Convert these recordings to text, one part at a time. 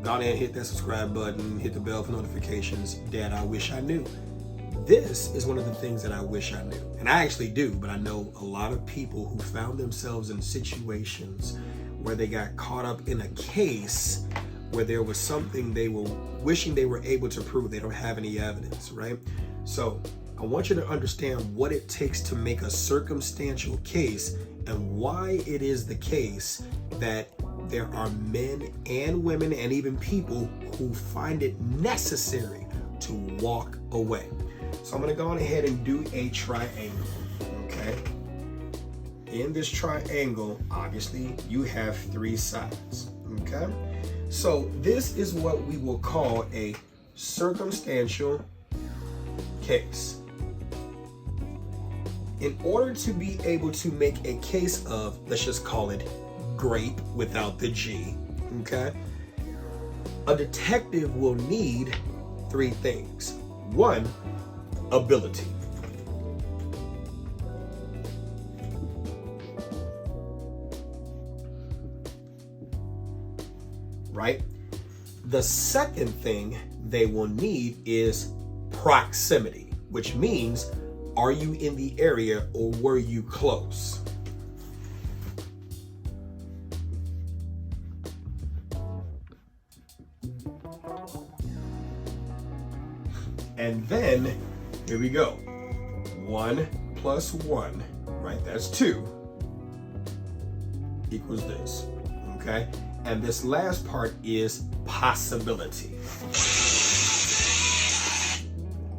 Go ahead and hit that subscribe button, hit the bell for notifications. Dad, I wish I knew. This is one of the things that I wish I knew. And I actually do, but I know a lot of people who found themselves in situations where they got caught up in a case where there was something they were wishing they were able to prove. They don't have any evidence, right? So I want you to understand what it takes to make a circumstantial case and why it is the case that there are men and women and even people who find it necessary to walk away. So I'm going to go ahead and do a triangle, okay? In this triangle, obviously, you have three sides, okay? So this is what we will call a circumstantial case. In order to be able to make a case of, let's just call it grape without the G, okay? A detective will need three things. One, ability. Right? The second thing they will need is proximity, which means, are you in the area or were you close? And then, here we go. 1 plus 1, right? That's 2, equals this, okay? And this last part is possibility.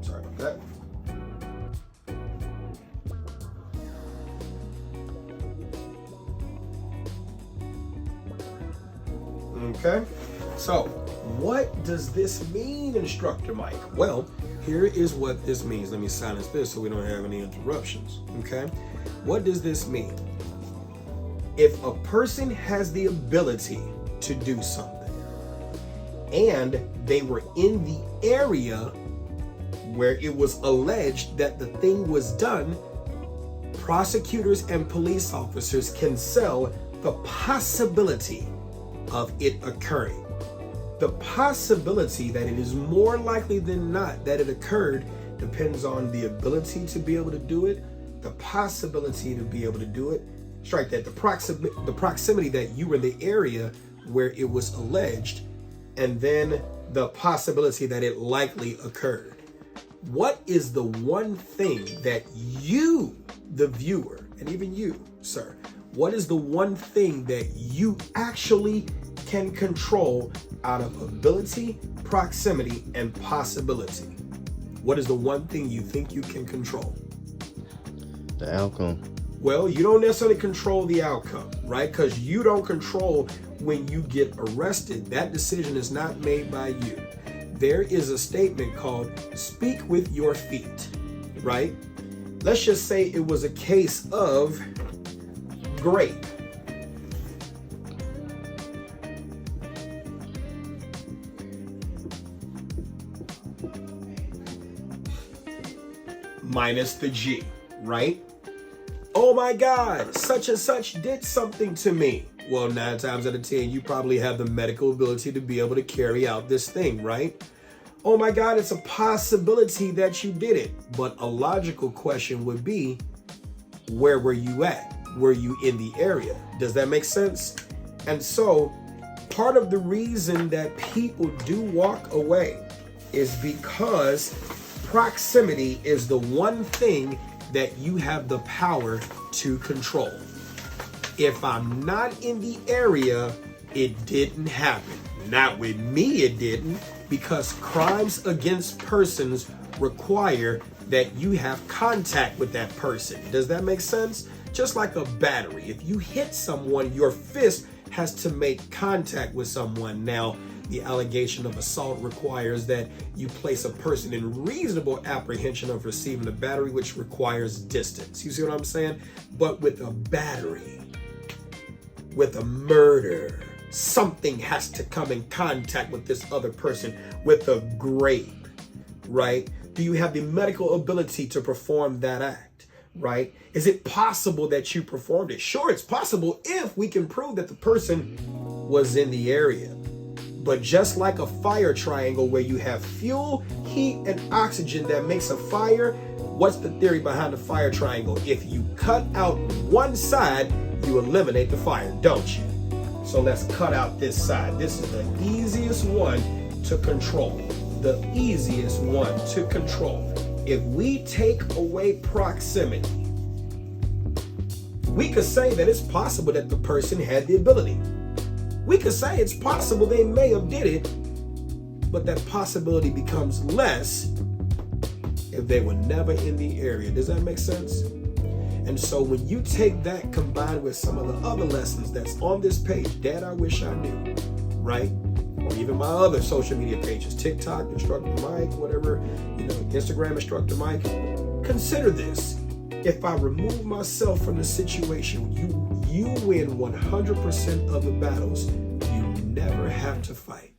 Sorry about that. Okay, so what does this mean, Instructor Mike? Well, here is what this means. Let me silence this so we don't have any interruptions, okay? What does this mean? If a person has the ability to do something and they were in the area where it was alleged that the thing was done, prosecutors and police officers can sell the possibility of it occurring. The possibility that it is more likely than not that it occurred depends on the ability to be able to do it, the possibility to be able to do it. Strike that, the proximity that you were in the area where it was alleged, and then the possibility that it likely occurred. What is the one thing that you, the viewer, and even you, sir, what is the one thing that you actually can control out of ability, proximity, and possibility? What is the one thing you think you can control? The outcome. Well, you don't necessarily control the outcome, right? Because you don't control when you get arrested. That decision is not made by you. There is a statement called speak with your feet, right? Let's just say it was a case of grape. Minus the G, right? Oh my God, such and such did something to me. Well, 9 times out of 10, you probably have the medical ability to be able to carry out this thing, right? Oh my God, it's a possibility that you did it. But a logical question would be, where were you at? Were you in the area? Does that make sense? And so part of the reason that people do walk away is because proximity is the one thing that you have the power to control. If I'm not in the area, it didn't happen. Not with me, it didn't, because crimes against persons require that you have contact with that person. Does that make sense? Just like a battery. If you hit someone, your fist has to make contact with someone. Now, the allegation of assault requires that you place a person in reasonable apprehension of receiving a battery, which requires distance. You see what I'm saying? But with a battery, with a murder, something has to come in contact with this other person. With a grape, right? Do you have the medical ability to perform that act, right? Is it possible that you performed it? Sure, it's possible if we can prove that the person was in the area. But just like a fire triangle where you have fuel, heat, and oxygen that makes a fire, what's the theory behind the fire triangle? If you cut out one side, you eliminate the fire, don't you? So let's cut out this side. This is the easiest one to control. The easiest one to control. If we take away proximity, we could say that it's possible that the person had the ability. We could say it's possible they may have did it, but that possibility becomes less if they were never in the area. Does that make sense? And so when you take that combined with some of the other lessons that's on this page, Dad, I wish I knew, right? Or even my other social media pages, TikTok, Instructor Mike, whatever, Instagram, Instructor Mike. Consider this. If I remove myself from the situation, you win 100% of the battles you never have to fight.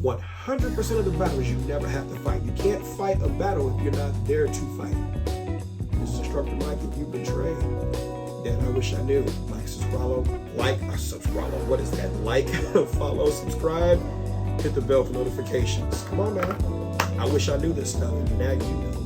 100% of the battles you never have to fight. You can't fight a battle if you're not there to fight. This is Instructor Mike. If you've been trained, then I wish I knew. Subscribe. What is that? Like, follow, subscribe, hit the bell for notifications. Come on, man. I wish I knew this stuff, and now you know.